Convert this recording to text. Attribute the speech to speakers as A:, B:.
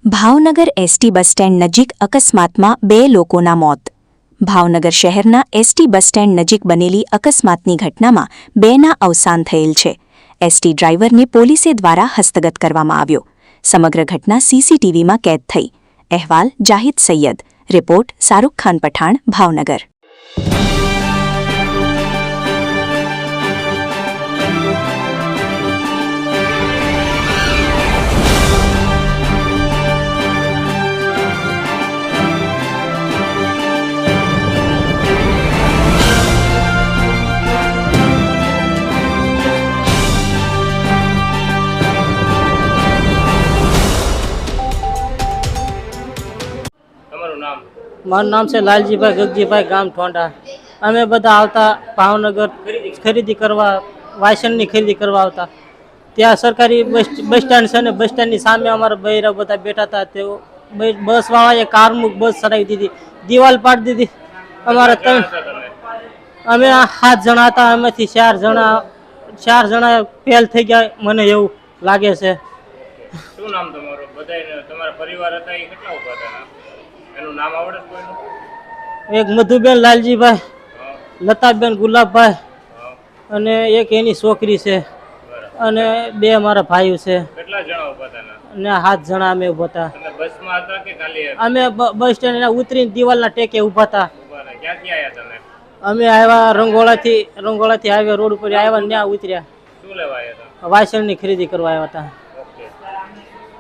A: Bhavnagar ST bus stand નજીક અકસ્માતમાં 2 લોકોના મોત. ભાવનગર શહેરના એસટી બસ સ્ટેન્ડ નજીક બનેલી અકસ્માતની ઘટનામાં 2ના અવસાન થયેલ છે. એસટી ડ્રાઈવરને પોલીસે દ્વારા હસ્તગત કરવામાં આવ્યો. સમગ્ર ઘટના સીસીટીવીમાં કેદ થઈ. અહેવાલ જાહિદ સૈયદ. રિપોર્ટ શાહરૂખ ખાન પઠાણ, ભાવનગર.
B: મારું નામ છે લાલજીભાઈ ગગજીભાઈ, ગામ ઠોંડા. અમે બધા આવતા ભાવનગર ખરીદી કરવા, વાસણની ખરીદી કરવા આવતા. ત્યાં સરકારી બસ સ્ટેન્ડ છે ને, બસ સ્ટેન્ડની સામે અમારા બૈરા બધા બેઠા હતા. તેઓ બસ વાળાએ કારમુક બસ ચડાવી દીધી, દિવાલ પાડી દીધી. અમે 7 જણા હતા, એમાંથી 4 જણા ફેલ થઈ ગયા, મને એવું લાગે છે.
C: શું નામ તમારું? બધાય તમારા પરિવાર હતા એ કેટલા ઉભા હતા? એનું નામ આવડે કોઈનું?
B: એક મધુબેન લાલજીભાઈ, લતાબેન ગુલાબભાઈ અને એક એની છોકરી છે અને 2 અમારા ભાઈઓ છે.
C: કેટલા જણા ઉભા હતા?
B: અને 7 જણા અમે ઉભા હતા.
C: તમે બસમાં હતા કે ખાલી?
B: અમે બસ સ્ટેન્ડ ઉતરીને દિવાલના ટેકે ઉભા હતા.
C: ક્યાંથી આવ્યા તમે?
B: અમે આવ્યા રંગોળાથી આવ્યા, રોડ ઉપર આવ્યા, ત્યાં ઉતર્યા.
C: શું લેવા આવ્યા હતા?
B: વાસણની ખરીદી કરવા આવ્યા હતા.